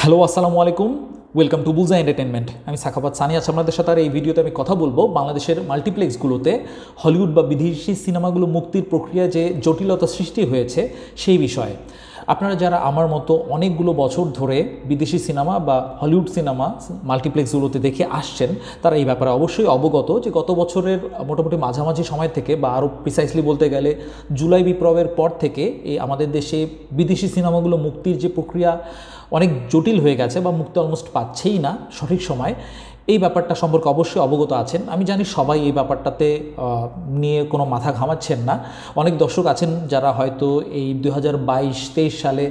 Hello আসসালামু আলাইকুম, welcome to বুলজা entertainment. আমি সাখাবাত সানি আছি আপনাদের সাথে। আর এই ভিডিওতে আমি কথা বলবো বাংলাদেশের মাল্টিপ্লেক্সগুলোতে হলিউড বা বিদেশি সিনেমাগুলো মুক্তির প্রক্রিয়া যে জটিলতা সৃষ্টি হয়েছে সেই বিষয়ে। আপনারা যারা আমার মতো অনেকগুলো বছর ধরে বিদেশি সিনেমা বা হলিউড সিনেমা মাল্টিপ্লেক্সগুলোতে দেখে আসছেন, তারা এই ব্যাপারে অবশ্যই অবগত যে গত বছরের মোটামুটি মাঝামাঝি সময় থেকে বা আরও প্রিসাইসলি বলতে গেলে জুলাই বিপ্লবের পর থেকে এই আমাদের দেশে বিদেশি সিনেমাগুলো মুক্তির যে প্রক্রিয়া অনেক জটিল হয়ে গেছে বা মুক্তি অলমোস্ট পাচ্ছেই না সঠিক সময়। এই ব্যাপারটা সম্পর্কে অবশ্যই অবগত আছেন। আমি জানি সবাই এই ব্যাপারটাতে নিয়ে কোনো মাথা ঘামাচ্ছেন না। অনেক দর্শক আছেন যারা হয়তো এই 2022-23 সালে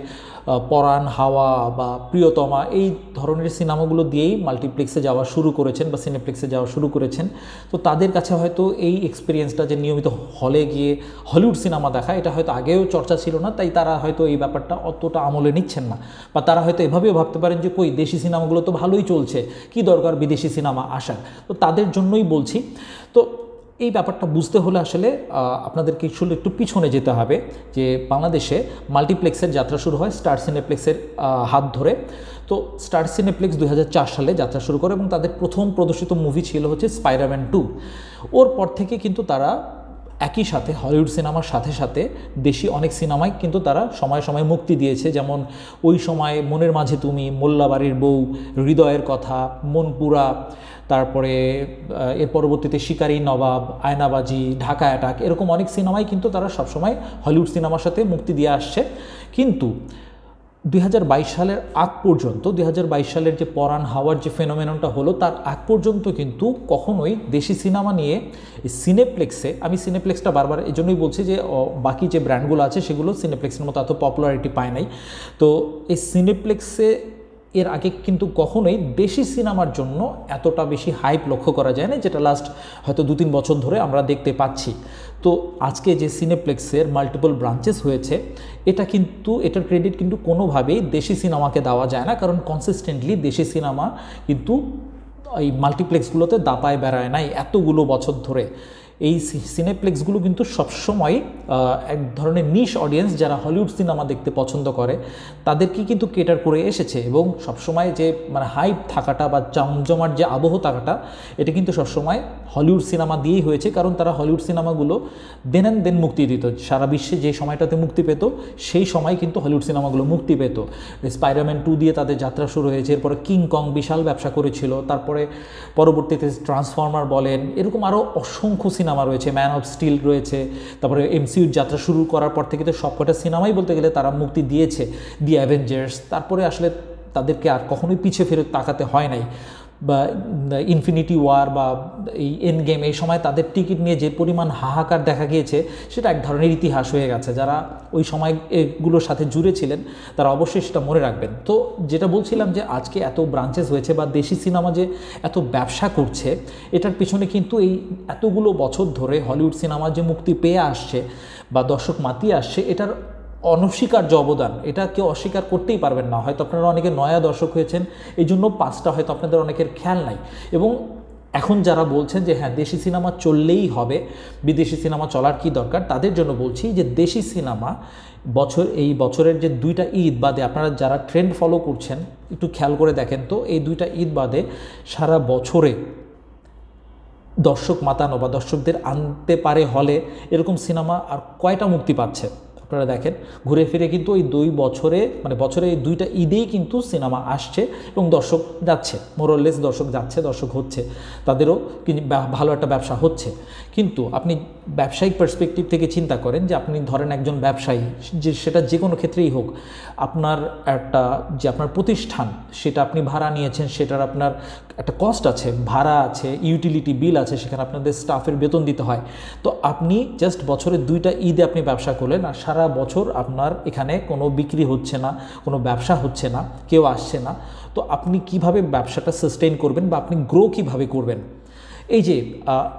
পরাণ, হাওয়া বা প্রিয়তমা এই ধরনের সিনেমাগুলো দিয়েই মাল্টিপ্লেক্সে যাওয়া শুরু করেছেন বা সিনেপ্লেক্সে যাওয়া শুরু করেছেন। তো তাদের কাছে হয়তো এই এক্সপিরিয়েন্সটা যে নিয়মিত হলে গিয়ে হলিউড সিনেমা দেখা, এটা হয়তো আগেও চর্চা ছিল না, তাই তারা হয়তো এই ব্যাপারটা অতটা আমলে নিচ্ছেন না। বা তারা হয়তো এভাবেও ভাবতে পারেন যে কই দেশি সিনেমাগুলো তো ভালোই চলছে, কি দরকার বিদেশি সিনেমা আসার। তো তাদের জন্যই বলছি। তো এই ব্যাপারটা বুঝতে হলে আসলে আপনাদেরকে একটু পিছনে যেতে হবে যে বাংলাদেশে মাল্টিপ্লেক্সের যাত্রা শুরু হয় স্টার সিনেপ্লেক্সের হাত ধরে। তো স্টার সিনেপ্লেক্স 2004 সালে যাত্রা শুরু করে এবং তাদের প্রথম প্রদর্শিত মুভি ছিল হচ্ছে স্পাইডারম্যান 2। ওর পর থেকে কিন্তু তারা একই সাথে হলিউড সিনেমার সাথে সাথে দেশি অনেক সিনেমায় কিন্তু তারা সময়ে সময়ে মুক্তি দিয়েছে। যেমন ওই সময় মনের মাঝে তুমি, মোল্লাবাড়ির বউ, হৃদয়ের কথা, মনপুরা, তারপরে এর পরবর্তীতে শিকারী নবাব, আয়নাবাজি, ঢাকা অ্যাটাক, এরকম অনেক সিনেমাই কিন্তু তারা সবসময় হলিউড সিনেমার সাথে মুক্তি দিয়ে আসছে। কিন্তু 2022 সালের আগ পর্যন্ত, 2022 সালের যে পরাণ হাওয়ার যে ফেনোমেননটা হলো তার আগ পর্যন্ত কিন্তু কখনোই দেশি সিনেমা নিয়ে সিনেপ্লেক্সে, আমি সিনেপ্লেক্সটা বারবার এই জন্যই বলছি যে বাকি যে ব্র্যান্ডগুলো আছে সেগুলো সিনেপ্লেক্সের মতো এত পপুলারিটি পায় নাই। তো এই সিনেপ্লেক্সে এর আগে কিন্তু কখনোই দেশি সিনেমার জন্য এতটা বেশি হাইপ লক্ষ্য করা যায় না, যেটা লাস্ট হয়তো 2-3 বছর ধরে আমরা দেখতে পাচ্ছি। তো আজকে যে সিনেপ্লেক্সের মাল্টিপল ব্রাঞ্চেস হয়েছে, এটার ক্রেডিট কিন্তু কোনোভাবেই দেশি সিনেমাকে দেওয়া যায় না, কারণ কনসিস্টেন্টলি দেশি সিনেমা কিন্তু এই মাল্টিপ্লেক্সগুলোতে দাপায় বেড়ায় নাই এতগুলো বছর ধরে। এই সিনেপ্লেক্সগুলো কিন্তু সবসময় এক ধরনের নিশ অডিয়েন্স যারা হলিউড সিনেমা দেখতে পছন্দ করে তাদেরকে কিন্তু কেটার করে এসেছে। এবং সবসময় যে হাইপ থাকাটা বা জমজমাট যে আবহ থাকাটা, এটা কিন্তু সবসময় হলিউড সিনেমা দিয়েই হয়েছে, কারণ তারা হলিউড সিনেমাগুলো দেন অ্যান্ড দেন মুক্তি দিত। সারা বিশ্বে যে সময়টাতে মুক্তি পেত সেই সময় কিন্তু হলিউড সিনেমাগুলো মুক্তি পেত। স্পাইডারম্যান 2 দিয়ে তাদের যাত্রা শুরু হয়েছে, এরপরে কিং কং বিশাল ব্যবসা করেছিল, তারপরে পরবর্তীতে ট্রান্সফর্মার বলেন, এরকম আরও অসংখ্য সিনেমা রয়েছে, ম্যান অফ স্টিল রয়েছে। তারপরে এমসিইউর যাত্রা শুরু করার পর থেকে তো সবকটা সিনেমাই বলতে গেলে তারা মুক্তি দিয়েছে। দি অ্যাভেঞ্জার্স, তারপরে আসলে তাদেরকে আর কখনোই পিছিয়ে ফেরত তাকাতে হয় নাই। বা ইনফিনিটি ওয়ার বা এই এন্ড গেম, এই সময় তাদের টিকিট নিয়ে যে পরিমাণ হাহাকার দেখা গিয়েছে সেটা এক ধরনের ইতিহাস হয়ে গেছে। যারা ওই সময় এগুলোর সাথে জুড়ে ছিলেন তারা অবশ্যই সেটা মনে রাখবেন। তো যেটা বলছিলাম যে আজকে এত ব্রাঞ্চেস হয়েছে বা দেশি সিনেমা যে এত ব্যবসা করছে, এটার পিছনে কিন্তু এই এতগুলো বছর ধরে হলিউড সিনেমা যে মুক্তি পেয়ে আসছে বা দর্শক মাতিয়ে আসছে, এটার অনস্বীকার্য অবদান, এটা কেউ অস্বীকার করতেই পারবেন না। হয়তো আপনারা অনেকে নয়া দর্শক হয়েছেন, এই জন্য পাঁচটা হয়তো আপনাদের অনেকের খেয়াল নাই। এবং এখন যারা বলছেন যে হ্যাঁ দেশি সিনেমা চললেই হবে, বিদেশি সিনেমা চলার কি দরকার, তাদের জন্য বলছি যে দেশি সিনেমা এই বছরের যে 2টা ঈদ বাদে, আপনারা যারা ট্রেন্ড ফলো করছেন একটু খেয়াল করে দেখেন তো, এই 2টা ঈদ বাদে সারা বছরে দর্শক মাতানো বা দর্শকদের আনতে পারে হলে এরকম সিনেমা আর কয়টা মুক্তি পাচ্ছে আপনারা দেখেন। ঘুরে ফিরে কিন্তু ওই 2 বছরে বছরে এই 2টা ঈদেই কিন্তু সিনেমা আসছে এবং দর্শক যাচ্ছে, মোরলেস দর্শক যাচ্ছে, দর্শক হচ্ছে, তাদেরও কিন্তু ভালো একটা ব্যবসা হচ্ছে। কিন্তু আপনি ব্যবসায়িক পার্সপেক্টিভ থেকে চিন্তা করেন যে আপনি ধরেন একজন ব্যবসায়ী, যে সেটা যে কোনো ক্ষেত্রেই হোক, আপনার আপনার প্রতিষ্ঠান সেটা আপনি ভাড়া নিয়েছেন, সেটার আপনার একটা কস্ট আছে, ভাড়া আছে, ইউটিলিটি বিল আছে, সেখানে আপনাদের স্টাফের বেতন দিতে হয়। তো আপনি জাস্ট বছরে 2টা ঈদে আপনি ব্যবসা করলেন আর সারা বছর আপনার এখানে কোনো বিক্রি হচ্ছে না, কোনো ব্যবসা হচ্ছে না, কেউ আসছে না। তো আপনি কিভাবে ব্যবসাটা সাস্টেইন করবেন বা আপনি গ্রো কিভাবে করবেন? এই যে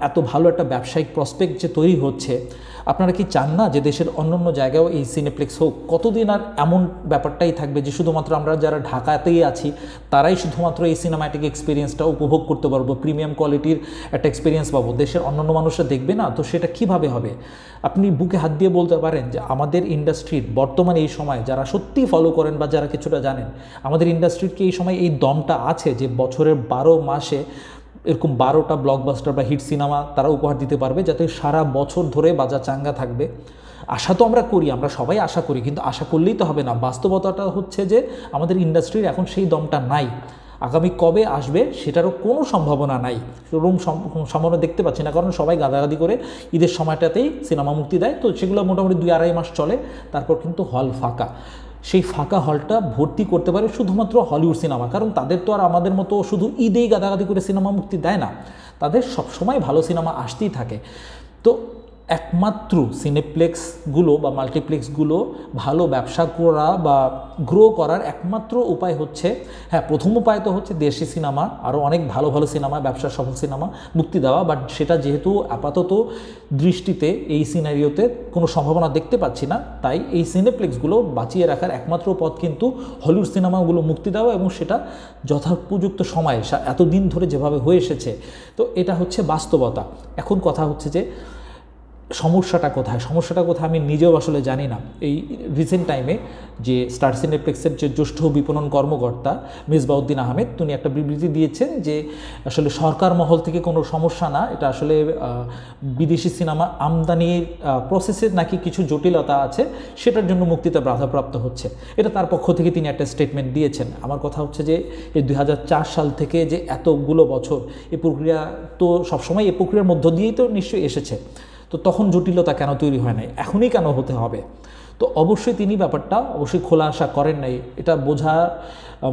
এত ভালো একটা ব্যবসায়িক প্রসপেক্ট যে তৈরি হচ্ছে, আপনারা কি চান না যে দেশের অন্যান্য জায়গায়ও এই সিনেপ্লেক্স হোক? কতদিন আর এমন ব্যাপারটাই থাকবে যে শুধুমাত্র আমরা যারা ঢাকাতেই আছি তারাই শুধুমাত্র এই সিনেম্যাটিক এক্সপিরিয়েন্সটা উপভোগ করতে পারবো, প্রিমিয়াম কোয়ালিটির একটা এক্সপিরিয়েন্স পাবো, দেশের অন্যান্য মানুষরা দেখবে না? তো সেটা কিভাবে হবে? আপনি বুকে হাত দিয়ে বলতে পারেন যে আমাদের ইন্ডাস্ট্রির বর্তমানে এই সময় যারা সত্যিই ফলো করেন বা যারা কিছুটা জানেন, আমাদের ইন্ডাস্ট্রির কি এই সময় এই দমটা আছে যে বছরের 12 মাসে এরকম 12টা ব্লকবাস্টার বা হিট সিনেমা তারা উপহার দিতে পারবে, যাতে সারা বছর ধরে বাজার চাঙ্গা থাকবে? আশা তো আমরা করি, আমরা সবাই আশা করি, কিন্তু আশা করলেই তো হবে না। বাস্তবতাটা হচ্ছে যে আমাদের ইন্ডাস্ট্রির এখন সেই দমটা নাই। আগামী কবে আসবে সেটারও কোনো সম্ভাবনা নাই, সেরকম সম্ভাবনা দেখতে পাচ্ছি না, কারণ সবাই গাদাগাদি করে ঈদের সময়টাতেই সিনেমা মুক্তি দেয়, তো সেগুলো মোটামুটি 2-2.5 মাস চলে, তারপর কিন্তু হল ফাঁকা। সেই ফাঁকা হলটা ভর্তি করতে পারে শুধুমাত্র হলিউড সিনেমা, কারণ তাদের তো আর আমাদের মতো শুধু ঈদেই গাদাগাদি করে সিনেমা মুক্তি দেয় না, তাদের সবসময় ভালো সিনেমা আসতেই থাকে। তো একমাত্র সিনেপ্লেক্সগুলো বা মাল্টিপ্লেক্সগুলো ভালো ব্যবসা করা বা গ্রো করার একমাত্র উপায় হচ্ছে, হ্যাঁ, প্রথম উপায় তো হচ্ছে দেশি সিনেমা, আরও অনেক ভালো ভালো সিনেমা, ব্যবসা সফল সিনেমা মুক্তি দেওয়া, বাট সেটা যেহেতু আপাতত দৃষ্টিতে এই সিনারিওতে কোনো সম্ভাবনা দেখতে পাচ্ছি না, তাই এই সিনেপ্লেক্সগুলো বাঁচিয়ে রাখার একমাত্র পথ কিন্তু হলিউড সিনেমাগুলো মুক্তি দেওয়া, এবং সেটা যথোপযুক্ত সময়ে এতদিন ধরে যেভাবে হয়ে এসেছে। তো এটা হচ্ছে বাস্তবতা। এখন কথা হচ্ছে যে সমস্যাটা কোথায় আমি নিজেও আসলে জানি না। এই রিসেন্ট টাইমে যে স্টার সিনেপ্লেক্সের যে জ্যেষ্ঠ বিপণন কর্মকর্তা মিসবাউদ্দিন আহমেদ, তিনি একটা বিবৃতি দিয়েছেন যে আসলে সরকার মহল থেকে কোনো সমস্যা না, এটা আসলে বিদেশি সিনেমা আমদানির প্রসেসের নাকি কিছু জটিলতা আছে, সেটার জন্য মুক্তিতে বাধাপ্রাপ্ত হচ্ছে। এটা তার পক্ষ থেকে তিনি একটা স্টেটমেন্ট দিয়েছেন। আমার কথা হচ্ছে যে এই 2004 সাল থেকে যে এতগুলো বছর এই প্রক্রিয়া তো সবসময় এই প্রক্রিয়ার মধ্য দিয়েই তো নিশ্চয়ই এসেছে, তো তখন জটিলতা কেন তৈরি হয় নাই, এখনই কেন হতে হবে? তো অবশ্যই তিনি ব্যাপারটা অবশ্যই খোলাসা করেন নাই। এটা বোঝা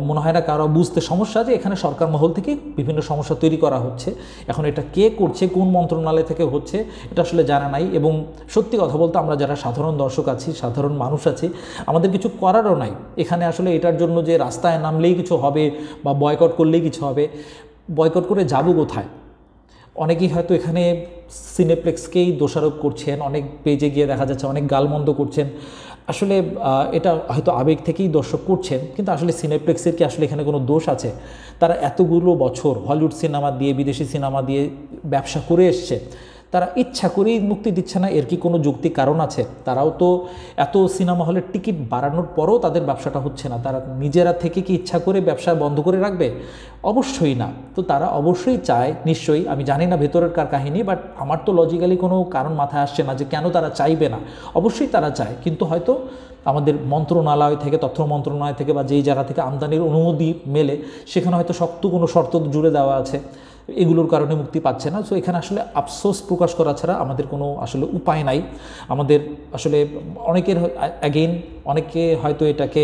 মনে হয় না কারো বুঝতে সমস্যা যে এখানে সরকার মহল থেকে বিভিন্ন সমস্যা তৈরি করা হচ্ছে। এখন এটা কে করছে, কোন মন্ত্রণালয় থেকে হচ্ছে, এটা আসলে জানা নাই। এবং সত্যি কথা বলতে আমরা যারা সাধারণ দর্শক আছি, সাধারণ মানুষ আছি, আমাদের কিছু করারও নাই এখানে। আসলে এটার জন্য যে রাস্তায় নামলেই কিছু হবে বা বয়কট করলেই কিছু হবে, বয়কট করে যাবো কোথায়? অনেকেই হয়তো এখানে সিনেপ্লেক্সকেই দোষারোপ করছেন, অনেক পেজে গিয়ে দেখা যাচ্ছে অনেক গালমন্দ করছেন। আসলে এটা হয়তো আবেগ থেকেই দর্শক করছেন, কিন্তু আসলে সিনেপ্লেক্সের কি আসলে এখানে কোনো দোষ আছে? তারা এতগুলো বছর হলিউড সিনেমা দিয়ে, বিদেশি সিনেমা দিয়ে ব্যবসা করে এসছে, তারা ইচ্ছা করেই মুক্তি দিচ্ছে না, এর কি কোনো যৌক্তিক কারণ আছে? তারাও তো এত সিনেমা হলের টিকিট বাড়ানোর পরও তাদের ব্যবসাটা হচ্ছে না, তারা নিজেরা থেকে কি ইচ্ছা করে ব্যবসা বন্ধ করে রাখবে? অবশ্যই না। তো তারা অবশ্যই চায়, নিশ্চয়ই, আমি জানি না ভেতরের কার কাহিনী, বাট আমার তো লজিক্যালি কোনো কারণ মাথায় আসছে না যে কেন তারা চাইবে না। অবশ্যই তারা চায়, কিন্তু হয়তো আমাদের মন্ত্রণালয় থেকে, তথ্য মন্ত্রণালয় থেকে বা যেই জায়গা থেকে আমদানির অনুমতি মেলে, সেখানে হয়তো শক্ত কোনো শর্ত জুড়ে দেওয়া আছে, এগুলোর কারণে মুক্তি পাচ্ছে না। সো এখানে আসলে আফসোস প্রকাশ করা ছাড়া আমাদের কোনো আসলে উপায় নাই। আমাদের আসলে অনেকের অ্যাগেইন অনেকে হয়তো এটাকে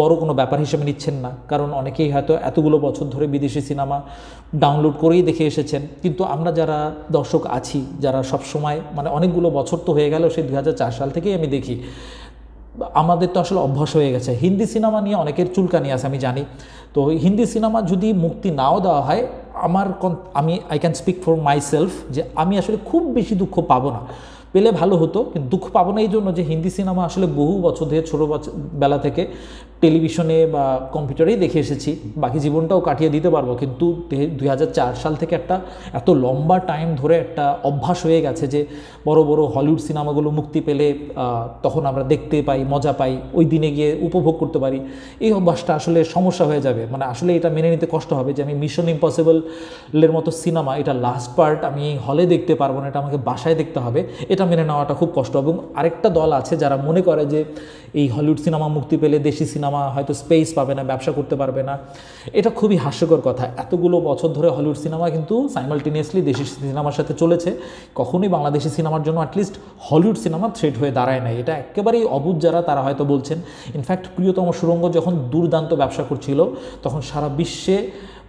বড় কোনো ব্যাপার হিসেবে নিচ্ছেন না, কারণ অনেকেই হয়তো এতগুলো বছর ধরে বিদেশি সিনেমা ডাউনলোড করেই দেখে এসেছেন। কিন্তু আমরা যারা দর্শক আছি, যারা সবসময় মানে অনেকগুলো বছর তো হয়ে গেল, সেই 2004 সাল থেকেই আমি দেখি, আমাদের তো আসলে অভ্যাস হয়ে গেছে। হিন্দি সিনেমা নিয়ে অনেকের চুলকানি আছে আমি জানি, তো হিন্দি সিনেমা যদি মুক্তি নাও দেওয়া হয়, I can speak for my self, যে আমি আসলে খুব বেশি দুঃখ পাবো না। পেলে ভালো হতো, কিন্তু দুঃখ পাবো না এই জন্য যে হিন্দি সিনেমা আসলে বহু বছর ধরে ছোটো বেলা থেকে টেলিভিশনে বা কম্পিউটারেই দেখে এসেছি, বাকি জীবনটাও কাটিয়ে দিতে পারবো। কিন্তু 2004 সাল থেকে একটা এত লম্বা টাইম ধরে একটা অভ্যাস হয়ে গেছে যে বড় বড় হলিউড সিনেমাগুলো মুক্তি পেলে তখন আমরা দেখতে পাই, মজা পাই, ওই দিনে গিয়ে উপভোগ করতে পারি। এই অভ্যাসটা আসলে সমস্যা হয়ে যাবে, মানে আসলে এটা মেনে নিতে কষ্ট হবে যে আমি মিশন ইম্পসিবলের মতো সিনেমা, এটা লাস্ট পার্ট আমি হলে দেখতে পারবো না, এটা আমাকে বাসায় দেখতে হবে, এটা মেনে নেওয়াটা খুব কষ্ট। এবং আরেকটা দল আছে যারা মনে করে যে এই হলিউড সিনেমা মুক্তি পেলে দেশি সিনেমা হয়তো স্পেস পাবে না, ব্যবসা করতে পারবে না। এটা খুবই হাস্যকর কথা। এতগুলো বছর ধরে হলিউড সিনেমা কিন্তু সাইমালটেনিয়াসলি দেশি সিনেমার সাথে চলেছে, কখনোই বাংলাদেশি সিনেমার জন্য অ্যাটলিস্ট হলিউড সিনেমা থ্রেট হয়ে দাঁড়ায় নাই। এটা একেবারেই অবুঝ যারা, তারা হয়তো বলছেন। ইনফ্যাক্ট প্রিয়তম সুড়ঙ্গ যখন দুর্দান্ত ব্যবসা করছিল, তখন সারা বিশ্বে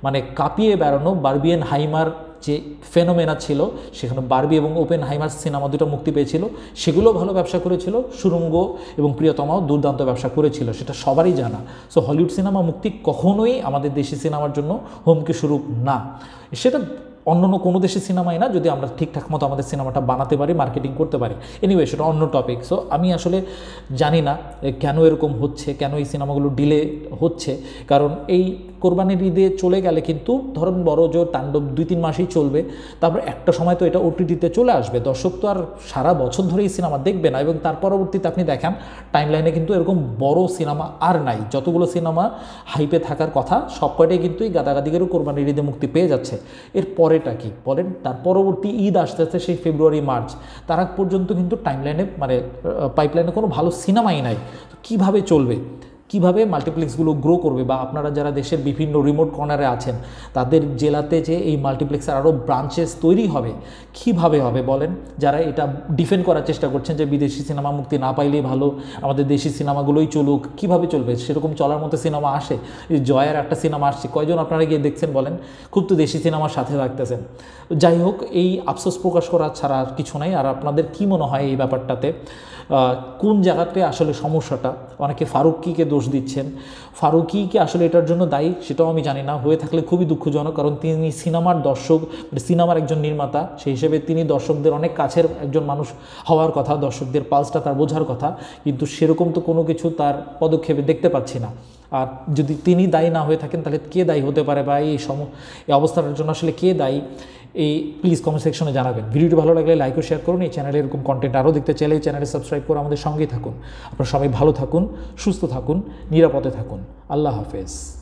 মানে কাঁপিয়ে বেড়ানো বারবিয়েন হাইমার যে ফেনোমেনা ছিল, সেখানে বারবি এবং ওপেন হাইমার সিনেমা দুটো মুক্তি পেয়েছিল, সেগুলো ভালো ব্যবসা করেছিল। সুড়ঙ্গ এবং প্রিয়তমাও দুর্দান্ত ব্যবসা করেছিল, সেটা সবারই জানা। সো হলিউড সিনেমা মুক্তি কখনোই আমাদের দেশি সিনেমার জন্য হুমকি স্বরূপ না। সেটা অন্য কোনো দেশের সিনেমাই না, যদি আমরা ঠিকঠাক মতো আমাদের সিনেমাটা বানাতে পারি, মার্কেটিং করতে পারি। এনিওয়ে, সেটা অন্য টপিক। সো আমি আসলে জানি না কেন এরকম হচ্ছে, কেন এই সিনেমাগুলো ডিলে হচ্ছে। কারণ এই কোরবানির ঈদে চলে গেলে কিন্তু ধরুন বড় জোর তাণ্ডব 2-3 মাসই চলবে, তারপর একটা সময় তো এটা ওটিটিতে চলে আসবে। দর্শক তো আর সারা বছর ধরে এই সিনেমা দেখবে না, এবং তার পরবর্তীতে আপনি দেখেন টাইমলাইনে কিন্তু এরকম বড় সিনেমা আর নাই। যতগুলো সিনেমা হাইপে থাকার কথা সব কয়টাই কিন্তু এই গাদাগাদিগেরও কোরবানির ঈদে মুক্তি পেয়ে যাচ্ছে। এর পরেটা কি বলেন? তার পরবর্তী ঈদ আসতে আসতে সেই ফেব্রুয়ারি মার্চ, তার আগ পর্যন্ত কিন্তু টাইমলাইনে মানে পাইপলাইনে কোনো ভালো সিনেমাই নাই। তো কীভাবে চলবে, কীভাবে মাল্টিপ্লেক্সগুলো গ্রো করবে? বা আপনারা যারা দেশের বিভিন্ন রিমোট কর্নারে আছেন, তাদের জেলাতে যে এই মাল্টিপ্লেক্সের আরও ব্রাঞ্চেস তৈরি হবে, কীভাবে হবে বলেন? যারা এটা ডিফেন্ড করার চেষ্টা করছেন যে বিদেশি সিনেমা মুক্তি না পাইলেই ভালো, আমাদের দেশি সিনেমাগুলোই চলুক, কীভাবে চলবে? সেরকম চলার মতো সিনেমা আসে? জয়ের একটা সিনেমা আসছে, কয়জন আপনারা গিয়ে দেখছেন বলেন? খুব তো দেশি সিনেমার সাথে থাকতেছেন। যাই হোক, এই আফসোস প্রকাশ করা ছাড়া আর কিছু নাই। আর আপনাদের কি মনে হয় এই ব্যাপারটাতে কোন জায়গাতে আসলে সমস্যাটা? অনেকে ফারুকীকে দোষ দিচ্ছেন, ফারুকীকে আসলে এটার জন্য দায়ী সেটাও আমি জানি না, হয়ে থাকলে খুবই দুঃখজনক। কারণ তিনি সিনেমার দর্শক, সিনেমার একজন নির্মাতা, সেই হিসেবে তিনি দর্শকদের অনেক কাছের একজন মানুষ হওয়ার কথা, দর্শকদের পালসটা তার বোঝার কথা, কিন্তু সেরকম তো কোনো কিছু তার পদক্ষেপে দেখতে পাচ্ছি না। আর যদি তিনি দায়ী না হয়ে থাকেন, তাহলে কে দায়ী হতে পারে, বা এই অবস্থাটার জন্য আসলে কে দায়ী, এই প্লিজ কমেন্ট সেকশনে জানাবেন। ভিডিওটি ভালো লাগলে লাইক ও শেয়ার করুন। এই চ্যানেলে এরকম কন্টেন্ট আরও দেখতে চাইলে এই চ্যানেলে সাবস্ক্রাইব করে আমাদের সঙ্গেই থাকুন। আপনারা সবাই ভালো থাকুন, সুস্থ থাকুন, নিরাপদে থাকুন। আল্লাহ হাফেজ।